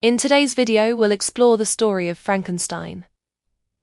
In today's video, we'll explore the story of Frankenstein,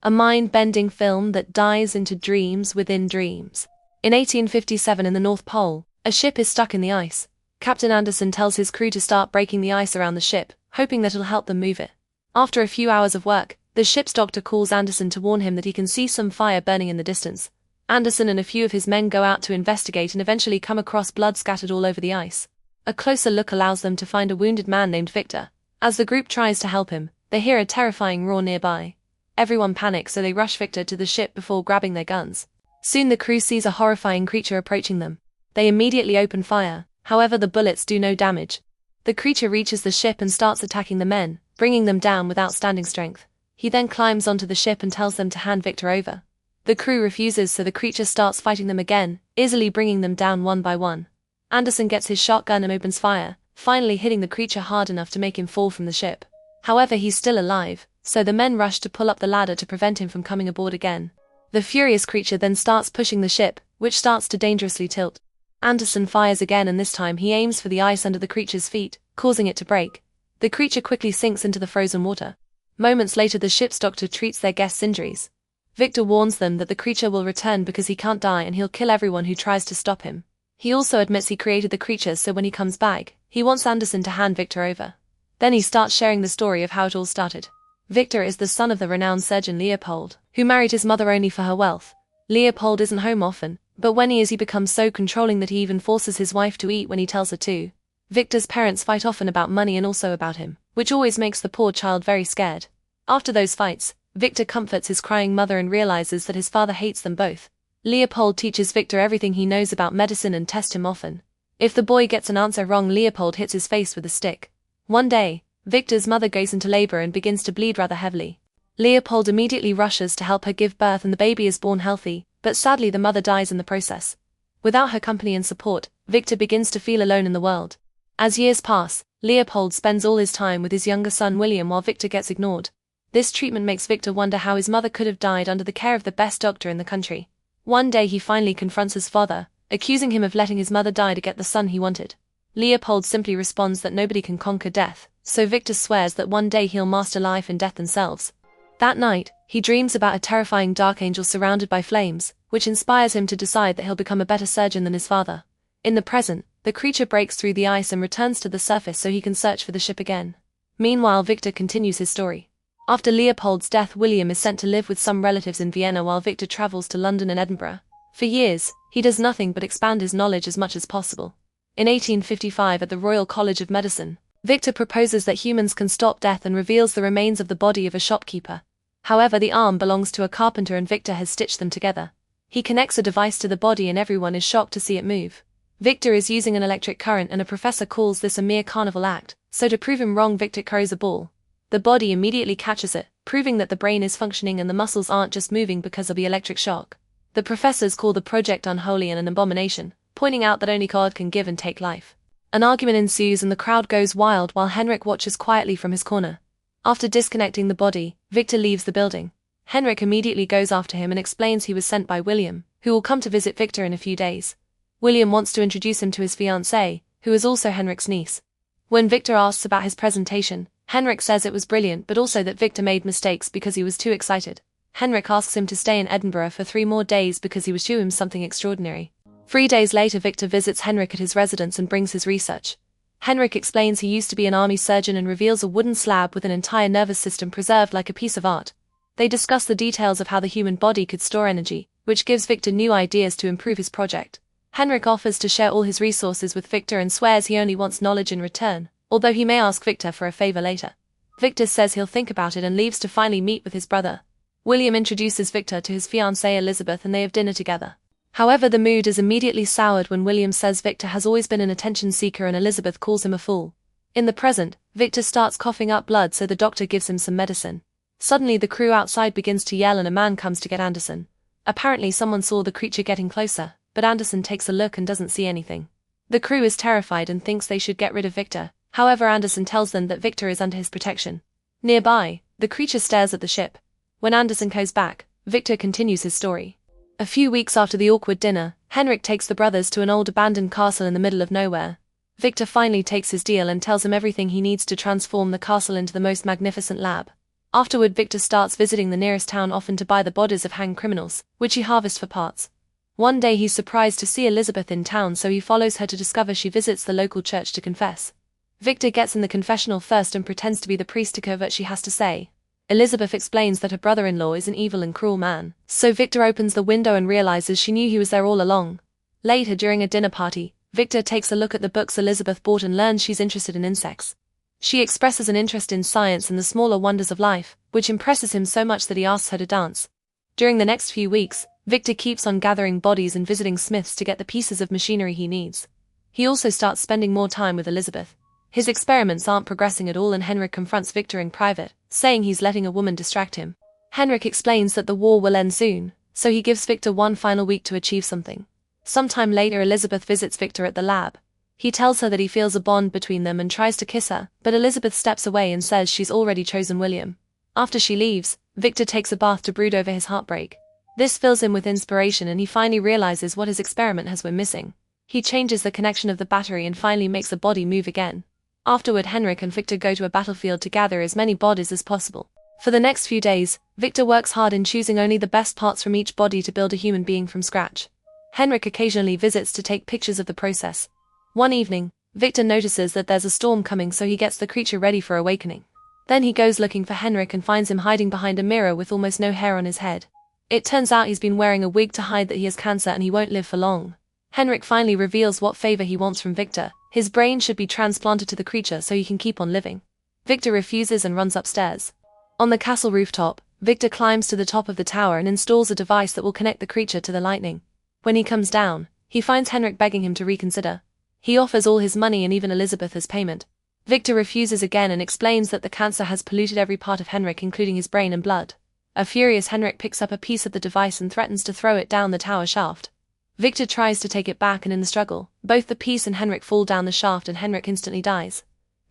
a mind-bending film that dives into dreams within dreams. In 1857 in the North Pole, a ship is stuck in the ice. Captain Anderson tells his crew to start breaking the ice around the ship, hoping that it'll help them move it. After a few hours of work, the ship's doctor calls Anderson to warn him that he can see some fire burning in the distance. Anderson and a few of his men go out to investigate and eventually come across blood scattered all over the ice. A closer look allows them to find a wounded man named Victor. As the group tries to help him, they hear a terrifying roar nearby. Everyone panics, so they rush Victor to the ship before grabbing their guns. Soon the crew sees a horrifying creature approaching them. They immediately open fire, however the bullets do no damage. The creature reaches the ship and starts attacking the men, bringing them down with outstanding strength. He then climbs onto the ship and tells them to hand Victor over. The crew refuses, so the creature starts fighting them again, easily bringing them down one by one. Anderson gets his shotgun and opens fire, finally hitting the creature hard enough to make him fall from the ship. However, he's still alive, so the men rush to pull up the ladder to prevent him from coming aboard again. The furious creature then starts pushing the ship, which starts to dangerously tilt. Anderson fires again, and this time he aims for the ice under the creature's feet, causing it to break. The creature quickly sinks into the frozen water. Moments later, the ship's doctor treats their guests' injuries. Victor warns them that the creature will return because he can't die and he'll kill everyone who tries to stop him. He also admits he created the creature, so when he comes back, he wants Anderson to hand Victor over. Then he starts sharing the story of how it all started. Victor is the son of the renowned surgeon Leopold, who married his mother only for her wealth. Leopold isn't home often, but when he is, he becomes so controlling that he even forces his wife to eat when he tells her to. Victor's parents fight often about money and also about him, which always makes the poor child very scared. After those fights, Victor comforts his crying mother and realizes that his father hates them both. Leopold teaches Victor everything he knows about medicine and tests him often. If the boy gets an answer wrong, Leopold hits his face with a stick. One day, Victor's mother goes into labor and begins to bleed rather heavily. Leopold immediately rushes to help her give birth and the baby is born healthy, but sadly the mother dies in the process. Without her company and support, Victor begins to feel alone in the world. As years pass, Leopold spends all his time with his younger son William while Victor gets ignored. This treatment makes Victor wonder how his mother could have died under the care of the best doctor in the country. One day he finally confronts his father, accusing him of letting his mother die to get the son he wanted. Leopold simply responds that nobody can conquer death, so Victor swears that one day he'll master life and death themselves. That night, he dreams about a terrifying dark angel surrounded by flames, which inspires him to decide that he'll become a better surgeon than his father. In the present, the creature breaks through the ice and returns to the surface so he can search for the ship again. Meanwhile, Victor continues his story. After Leopold's death, William is sent to live with some relatives in Vienna while Victor travels to London and Edinburgh. For years, he does nothing but expand his knowledge as much as possible. In 1855 at the Royal College of Medicine, Victor proposes that humans can stop death and reveals the remains of the body of a shopkeeper. However, the arm belongs to a carpenter and Victor has stitched them together. He connects a device to the body and everyone is shocked to see it move. Victor is using an electric current and a professor calls this a mere carnival act, so to prove him wrong, Victor throws a ball. The body immediately catches it, proving that the brain is functioning and the muscles aren't just moving because of the electric shock. The professors call the project unholy and an abomination, pointing out that only God can give and take life. An argument ensues and the crowd goes wild while Henrik watches quietly from his corner. After disconnecting the body, Victor leaves the building. Henrik immediately goes after him and explains he was sent by William, who will come to visit Victor in a few days. William wants to introduce him to his fiancée, who is also Henrik's niece. When Victor asks about his presentation, Henrik says it was brilliant, but also that Victor made mistakes because he was too excited. Henrik asks him to stay in Edinburgh for 3 more days because he was showing him something extraordinary. 3 days later, Victor visits Henrik at his residence and brings his research. Henrik explains he used to be an army surgeon and reveals a wooden slab with an entire nervous system preserved like a piece of art. They discuss the details of how the human body could store energy, which gives Victor new ideas to improve his project. Henrik offers to share all his resources with Victor and swears he only wants knowledge in return, although he may ask Victor for a favor later. Victor says he'll think about it and leaves to finally meet with his brother. William introduces Victor to his fiancée Elizabeth and they have dinner together. However, the mood is immediately soured when William says Victor has always been an attention seeker and Elizabeth calls him a fool. In the present, Victor starts coughing up blood, so the doctor gives him some medicine. Suddenly the crew outside begins to yell and a man comes to get Anderson. Apparently someone saw the creature getting closer, but Anderson takes a look and doesn't see anything. The crew is terrified and thinks they should get rid of Victor. However, Anderson tells them that Victor is under his protection. Nearby, the creature stares at the ship. When Anderson goes back, Victor continues his story. A few weeks after the awkward dinner, Henrik takes the brothers to an old abandoned castle in the middle of nowhere. Victor finally takes his deal and tells him everything he needs to transform the castle into the most magnificent lab. Afterward, Victor starts visiting the nearest town, often to buy the bodies of hanged criminals, which he harvests for parts. One day he's surprised to see Elizabeth in town, so he follows her to discover she visits the local church to confess. Victor gets in the confessional first and pretends to be the priest to hear what she has to say. Elizabeth explains that her brother-in-law is an evil and cruel man, so Victor opens the window and realizes she knew he was there all along. Later, during a dinner party, Victor takes a look at the books Elizabeth bought and learns she's interested in insects. She expresses an interest in science and the smaller wonders of life, which impresses him so much that he asks her to dance. During the next few weeks, Victor keeps on gathering bodies and visiting smiths to get the pieces of machinery he needs. He also starts spending more time with Elizabeth. His experiments aren't progressing at all, and Henrik confronts Victor in private, saying he's letting a woman distract him. Henrik explains that the war will end soon, so he gives Victor one final week to achieve something. Sometime later, Elizabeth visits Victor at the lab. He tells her that he feels a bond between them and tries to kiss her, but Elizabeth steps away and says she's already chosen William. After she leaves, Victor takes a bath to brood over his heartbreak. This fills him with inspiration, and he finally realizes what his experiment has been missing. He changes the connection of the battery and finally makes a body move again. Afterward, Henrik and Victor go to a battlefield to gather as many bodies as possible. For the next few days, Victor works hard in choosing only the best parts from each body to build a human being from scratch. Henrik occasionally visits to take pictures of the process. One evening, Victor notices that there's a storm coming, so he gets the creature ready for awakening. Then he goes looking for Henrik and finds him hiding behind a mirror with almost no hair on his head. It turns out he's been wearing a wig to hide that he has cancer and he won't live for long. Henrik finally reveals what favor he wants from Victor. His brain should be transplanted to the creature so he can keep on living. Victor refuses and runs upstairs. On the castle rooftop, Victor climbs to the top of the tower and installs a device that will connect the creature to the lightning. When he comes down, he finds Henrik begging him to reconsider. He offers all his money and even Elizabeth as payment. Victor refuses again and explains that the cancer has polluted every part of Henrik, including his brain and blood. A furious Henrik picks up a piece of the device and threatens to throw it down the tower shaft. Victor tries to take it back, and in the struggle, both the piece and Henrik fall down the shaft and Henrik instantly dies.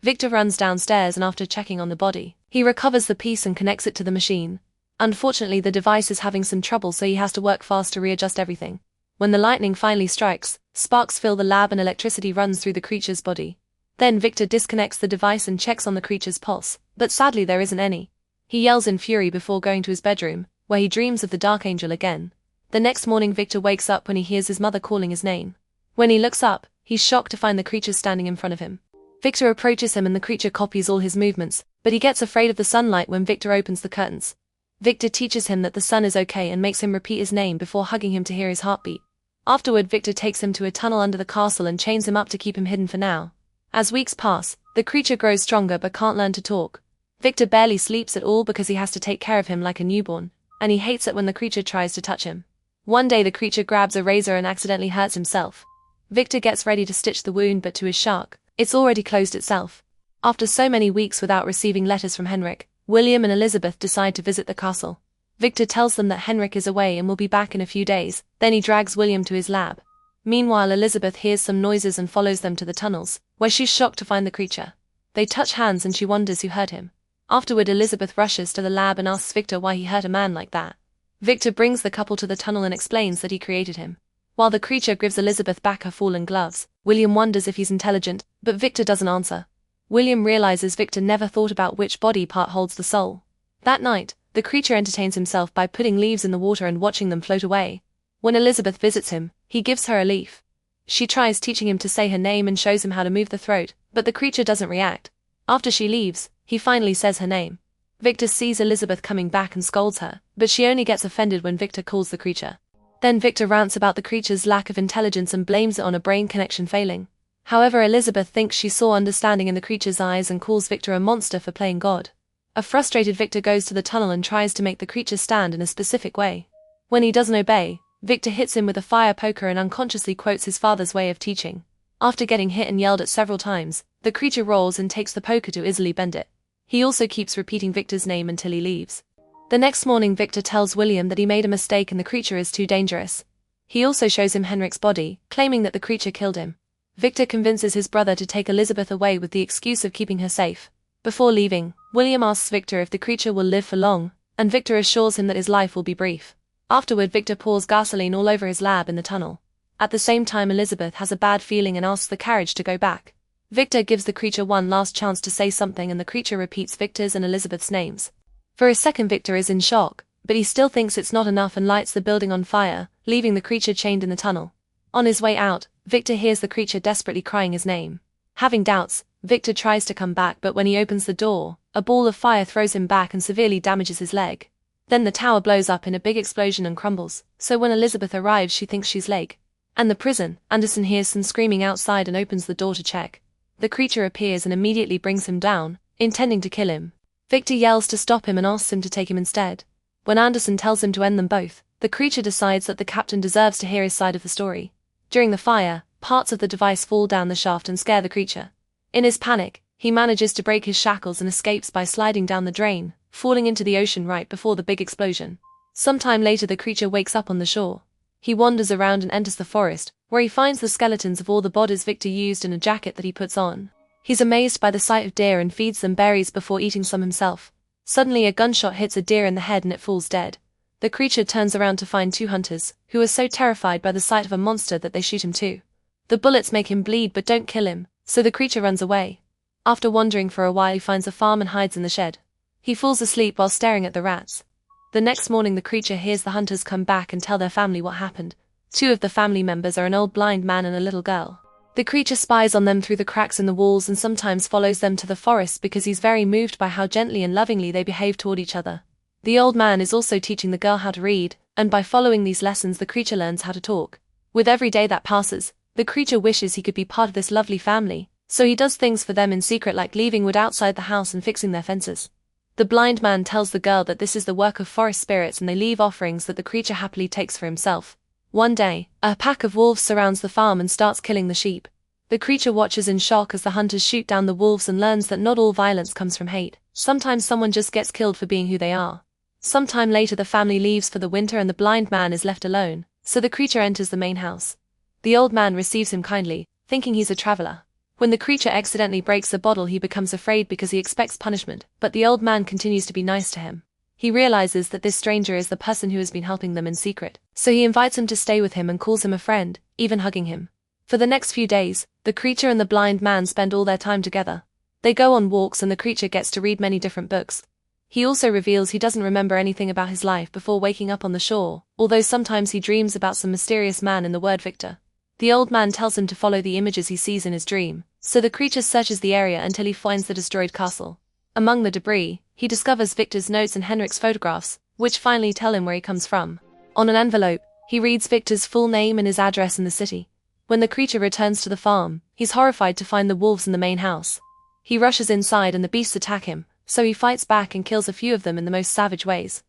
Victor runs downstairs and after checking on the body, he recovers the piece and connects it to the machine. Unfortunately, the device is having some trouble, so he has to work fast to readjust everything. When the lightning finally strikes, sparks fill the lab and electricity runs through the creature's body. Then Victor disconnects the device and checks on the creature's pulse, but sadly there isn't any. He yells in fury before going to his bedroom, where he dreams of the Dark Angel again. The next morning, Victor wakes up when he hears his mother calling his name. When he looks up, he's shocked to find the creature standing in front of him. Victor approaches him and the creature copies all his movements, but he gets afraid of the sunlight when Victor opens the curtains. Victor teaches him that the sun is okay and makes him repeat his name before hugging him to hear his heartbeat. Afterward, Victor takes him to a tunnel under the castle and chains him up to keep him hidden for now. As weeks pass, the creature grows stronger but can't learn to talk. Victor barely sleeps at all because he has to take care of him like a newborn, and he hates it when the creature tries to touch him. One day the creature grabs a razor and accidentally hurts himself. Victor gets ready to stitch the wound, but to his shock, it's already closed itself. After so many weeks without receiving letters from Henrik, William and Elizabeth decide to visit the castle. Victor tells them that Henrik is away and will be back in a few days, then he drags William to his lab. Meanwhile, Elizabeth hears some noises and follows them to the tunnels, where she's shocked to find the creature. They touch hands and she wonders who hurt him. Afterward, Elizabeth rushes to the lab and asks Victor why he hurt a man like that. Victor brings the couple to the tunnel and explains that he created him. While the creature gives Elizabeth back her fallen gloves, William wonders if he's intelligent, but Victor doesn't answer. William realizes Victor never thought about which body part holds the soul. That night, the creature entertains himself by putting leaves in the water and watching them float away. When Elizabeth visits him, he gives her a leaf. She tries teaching him to say her name and shows him how to move the throat, but the creature doesn't react. After she leaves, he finally says her name. Victor sees Elizabeth coming back and scolds her, but she only gets offended when Victor calls the creature. Then Victor rants about the creature's lack of intelligence and blames it on a brain connection failing. However, Elizabeth thinks she saw understanding in the creature's eyes and calls Victor a monster for playing God. A frustrated Victor goes to the tunnel and tries to make the creature stand in a specific way. When he doesn't obey, Victor hits him with a fire poker and unconsciously quotes his father's way of teaching. After getting hit and yelled at several times, the creature rolls and takes the poker to easily bend it. He also keeps repeating Victor's name until he leaves. The next morning, Victor tells William that he made a mistake and the creature is too dangerous. He also shows him Henrik's body, claiming that the creature killed him. Victor convinces his brother to take Elizabeth away with the excuse of keeping her safe. Before leaving, William asks Victor if the creature will live for long, and Victor assures him that his life will be brief. Afterward, Victor pours gasoline all over his lab in the tunnel. At the same time, Elizabeth has a bad feeling and asks the carriage to go back. Victor gives the creature one last chance to say something, and the creature repeats Victor's and Elizabeth's names. For a second, Victor is in shock, but he still thinks it's not enough and lights the building on fire, leaving the creature chained in the tunnel. On his way out, Victor hears the creature desperately crying his name. Having doubts, Victor tries to come back, but when he opens the door, a ball of fire throws him back and severely damages his leg. Then the tower blows up in a big explosion and crumbles, so when Elizabeth arrives she thinks she's leg. And the prison, Anderson hears some screaming outside and opens the door to check. The creature appears and immediately brings him down, intending to kill him. Victor yells to stop him and asks him to take him instead. When Anderson tells him to end them both, the creature decides that the captain deserves to hear his side of the story. During the fire, parts of the device fall down the shaft and scare the creature. In his panic, he manages to break his shackles and escapes by sliding down the drain, falling into the ocean right before the big explosion. Sometime later, the creature wakes up on the shore. He wanders around and enters the forest, where he finds the skeletons of all the bodies Victor used in a jacket that he puts on. He's amazed by the sight of deer and feeds them berries before eating some himself. Suddenly a gunshot hits a deer in the head and it falls dead. The creature turns around to find two hunters, who are so terrified by the sight of a monster that they shoot him too. The bullets make him bleed but don't kill him, so the creature runs away. After wandering for a while, he finds a farm and hides in the shed. He falls asleep while staring at the rats. The next morning, the creature hears the hunters come back and tell their family what happened. Two of the family members are an old blind man and a little girl. The creature spies on them through the cracks in the walls and sometimes follows them to the forest because he's very moved by how gently and lovingly they behave toward each other. The old man is also teaching the girl how to read, and by following these lessons the creature learns how to talk. With every day that passes, the creature wishes he could be part of this lovely family, so he does things for them in secret, like leaving wood outside the house and fixing their fences. The blind man tells the girl that this is the work of forest spirits, and they leave offerings that the creature happily takes for himself. One day, a pack of wolves surrounds the farm and starts killing the sheep. The creature watches in shock as the hunters shoot down the wolves and learns that not all violence comes from hate. Sometimes someone just gets killed for being who they are. Sometime later, the family leaves for the winter and the blind man is left alone, so the creature enters the main house. The old man receives him kindly, thinking he's a traveler. When the creature accidentally breaks a bottle, he becomes afraid because he expects punishment, but the old man continues to be nice to him. He realizes that this stranger is the person who has been helping them in secret, so he invites him to stay with him and calls him a friend, even hugging him. For the next few days, the creature and the blind man spend all their time together. They go on walks and the creature gets to read many different books. He also reveals he doesn't remember anything about his life before waking up on the shore, although sometimes he dreams about some mysterious man in the word Victor. The old man tells him to follow the images he sees in his dream, so the creature searches the area until he finds the destroyed castle. Among the debris, he discovers Victor's notes and Henrik's photographs, which finally tell him where he comes from. On an envelope, he reads Victor's full name and his address in the city. When the creature returns to the farm, he's horrified to find the wolves in the main house. He rushes inside and the beasts attack him, so he fights back and kills a few of them in the most savage ways.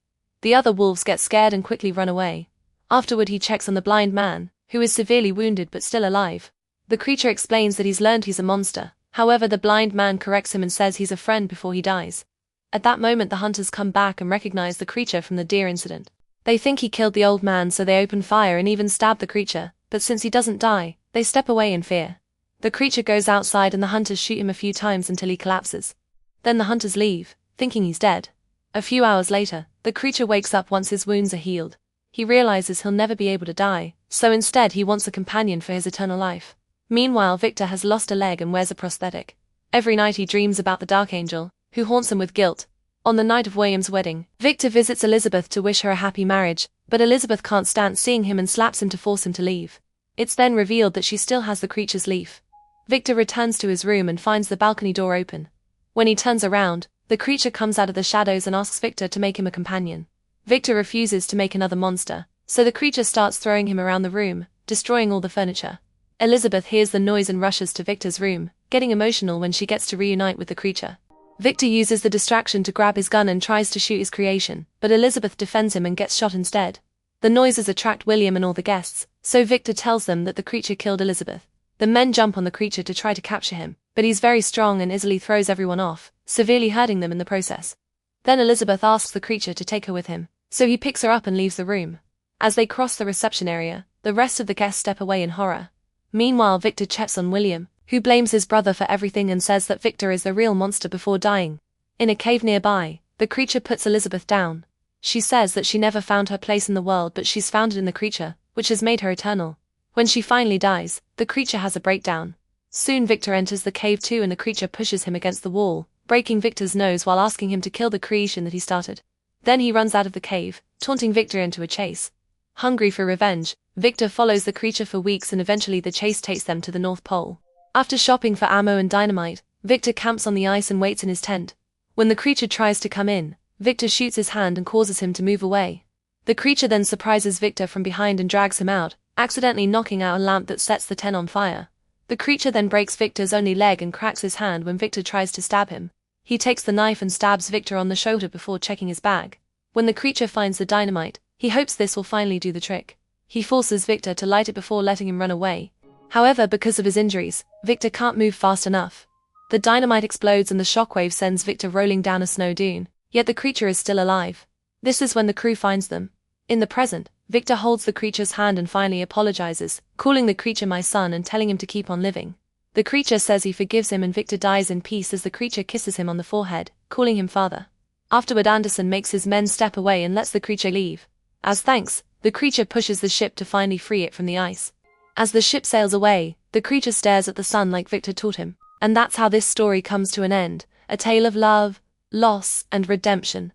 The other wolves get scared and quickly run away. Afterward, he checks on the blind man, who is severely wounded but still alive. The creature explains that he's learned he's a monster. However, the blind man corrects him and says he's a friend before he dies. At that moment, the hunters come back and recognize the creature from the deer incident. They think he killed the old man, so they open fire and even stab the creature, but since he doesn't die, they step away in fear. The creature goes outside and the hunters shoot him a few times until he collapses. Then the hunters leave, thinking he's dead. A few hours later, the creature wakes up once his wounds are healed. He realizes he'll never be able to die, so instead he wants a companion for his eternal life. Meanwhile, Victor has lost a leg and wears a prosthetic. Every night he dreams about the Dark Angel, who haunts him with guilt. On the night of William's wedding, Victor visits Elizabeth to wish her a happy marriage, but Elizabeth can't stand seeing him and slaps him to force him to leave. It's then revealed that she still has the creature's leaf. Victor returns to his room and finds the balcony door open. When he turns around, the creature comes out of the shadows and asks Victor to make him a companion. Victor refuses to make another monster, so the creature starts throwing him around the room, destroying all the furniture. Elizabeth hears the noise and rushes to Victor's room, getting emotional when she gets to reunite with the creature. Victor uses the distraction to grab his gun and tries to shoot his creation, but Elizabeth defends him and gets shot instead. The noises attract William and all the guests, so Victor tells them that the creature killed Elizabeth. The men jump on the creature to try to capture him, but he's very strong and easily throws everyone off, severely hurting them in the process. Then Elizabeth asks the creature to take her with him, so he picks her up and leaves the room. As they cross the reception area, the rest of the guests step away in horror. Meanwhile, Victor checks on William, who blames his brother for everything and says that Victor is the real monster before dying. In a cave nearby, the creature puts Elizabeth down. She says that she never found her place in the world, but she's found it in the creature, which has made her eternal. When she finally dies, the creature has a breakdown. Soon Victor enters the cave too, and the creature pushes him against the wall, breaking Victor's nose while asking him to kill the creation that he started. Then he runs out of the cave, taunting Victor into a chase. Hungry for revenge, Victor follows the creature for weeks, and eventually the chase takes them to the North Pole. After shopping for ammo and dynamite, Victor camps on the ice and waits in his tent. When the creature tries to come in, Victor shoots his hand and causes him to move away. The creature then surprises Victor from behind and drags him out, accidentally knocking out a lamp that sets the tent on fire. The creature then breaks Victor's only leg and cracks his hand when Victor tries to stab him. He takes the knife and stabs Victor on the shoulder before checking his bag. When the creature finds the dynamite, he hopes this will finally do the trick. He forces Victor to light it before letting him run away. However, because of his injuries, Victor can't move fast enough. The dynamite explodes and the shockwave sends Victor rolling down a snow dune, yet the creature is still alive. This is when the crew finds them. In the present, Victor holds the creature's hand and finally apologizes, calling the creature my son and telling him to keep on living. The creature says he forgives him and Victor dies in peace as the creature kisses him on the forehead, calling him father. Afterward, Anderson makes his men step away and lets the creature leave. As thanks, the creature pushes the ship to finally free it from the ice. As the ship sails away, the creature stares at the sun like Victor taught him. And that's how this story comes to an end, a tale of love, loss, and redemption.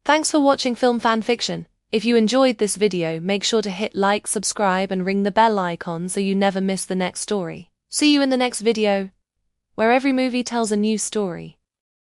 Thanks for watching Film Fan Fiction. If you enjoyed this video, make sure to hit like, subscribe, and ring the bell icon so you never miss the next story. See you in the next video, where every movie tells a new story.